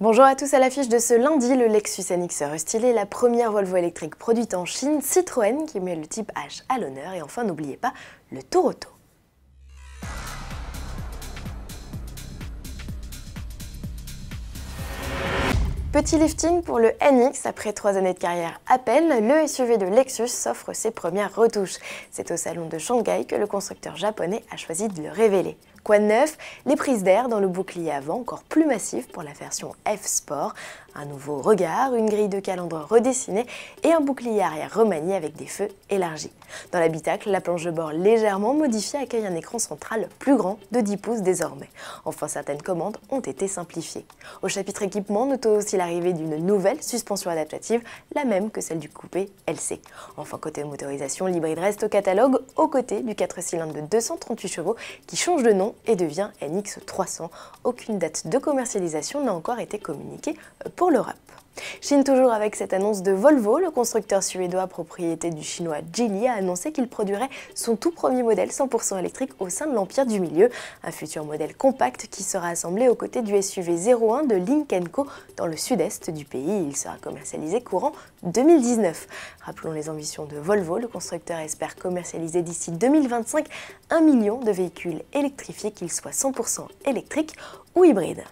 Bonjour à tous, à l'affiche de ce lundi, le Lexus NX restylé, la première Volvo électrique produite en Chine, Citroën qui met le type H à l'honneur et enfin n'oubliez pas le Tour Auto. Petit lifting pour le NX, après 3 années de carrière à peine, le SUV de Lexus s'offre ses premières retouches. C'est au salon de Shanghai que le constructeur japonais a choisi de le révéler. Quoi de neuf? Les prises d'air dans le bouclier avant encore plus massif pour la version F Sport, un nouveau regard, une grille de calandre redessinée et un bouclier arrière remanié avec des feux élargis. Dans l'habitacle, la planche de bord légèrement modifiée accueille un écran central plus grand de 10 pouces désormais. Enfin, certaines commandes ont été simplifiées. Au chapitre équipement, notons aussi l'arrivée d'une nouvelle suspension adaptative, la même que celle du coupé LC. Enfin, côté motorisation, l'hybride reste au catalogue aux côtés du 4 cylindres de 238 chevaux qui change de nom et devient NX 300. Aucune date de commercialisation n'a encore été communiquée pour l'Europe. Chine toujours avec cette annonce de Volvo, le constructeur suédois propriété du chinois Geely a annoncé qu'il produirait son tout premier modèle 100% électrique au sein de l'Empire du Milieu, un futur modèle compact qui sera assemblé aux côtés du SUV 01 de Lynk & Co dans le sud-est du pays. Il sera commercialisé courant 2019. Rappelons les ambitions de Volvo, le constructeur espère commercialiser d'ici 2025 1 million de véhicules électrifiés, qu'ils soient 100% électriques ou hybrides.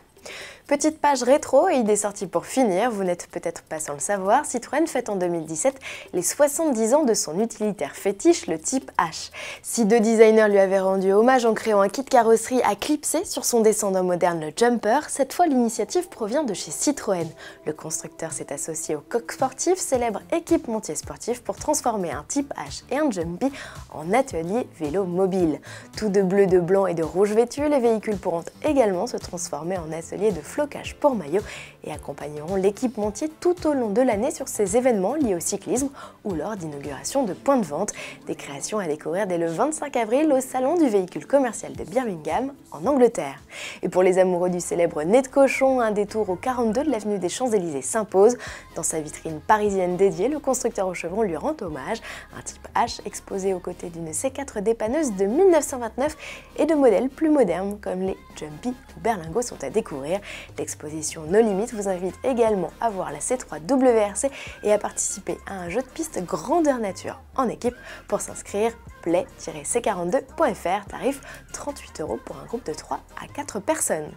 Petite page rétro et idée sortie pour finir, vous n'êtes peut-être pas sans le savoir, Citroën fête en 2017 les 70 ans de son utilitaire fétiche, le type H. Si deux designers lui avaient rendu hommage en créant un kit carrosserie à clipser sur son descendant moderne, le Jumper, cette fois l'initiative provient de chez Citroën. Le constructeur s'est associé au Coq Sportif, célèbre équipementier sportif, pour transformer un type H et un Jumpy en atelier vélo mobile. Tous de bleu, de blanc et de rouge vêtus, les véhicules pourront également se transformer en atelier de flocage pour maillot et accompagneront l'équipementier tout au long de l'année sur ces événements liés au cyclisme ou lors d'inauguration de points de vente. Des créations à découvrir dès le 25 avril au salon du véhicule commercial de Birmingham en Angleterre. Et pour les amoureux du célèbre nez de cochon, un détour au 42 de l'avenue des Champs-Élysées s'impose. Dans sa vitrine parisienne dédiée, le constructeur au chevron lui rend hommage. Un type H exposé aux côtés d'une C4 dépanneuse de 1929 et de modèles plus modernes comme les Jumpy ou Berlingo sont à découvrir. L'exposition No Limit vous invite également à voir la C3 WRC et à participer à un jeu de piste grandeur nature en équipe. Pour s'inscrire, play-c42.fr, tarif 38 € pour un groupe de 3 à 4 personnes.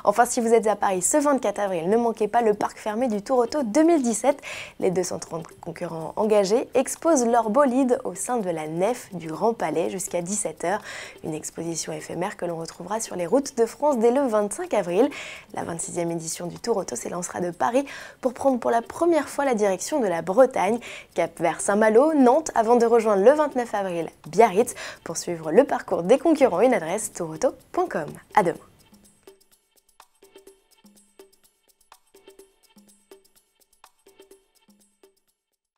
Enfin, si vous êtes à Paris ce 24 avril, ne manquez pas le parc fermé du Tour Auto 2017. Les 230 concurrents engagés exposent leur bolide au sein de la nef du Grand Palais jusqu'à 17 h. Une exposition éphémère que l'on retrouvera sur les routes de France dès le 25 avril. La 26e édition du Tour Auto s'élancera de Paris pour prendre pour la première fois la direction de la Bretagne, cap vers Saint-Malo, Nantes, avant de rejoindre le 29 avril Biarritz pour suivre le parcours des concurrents. Une adresse tourauto.com. À demain.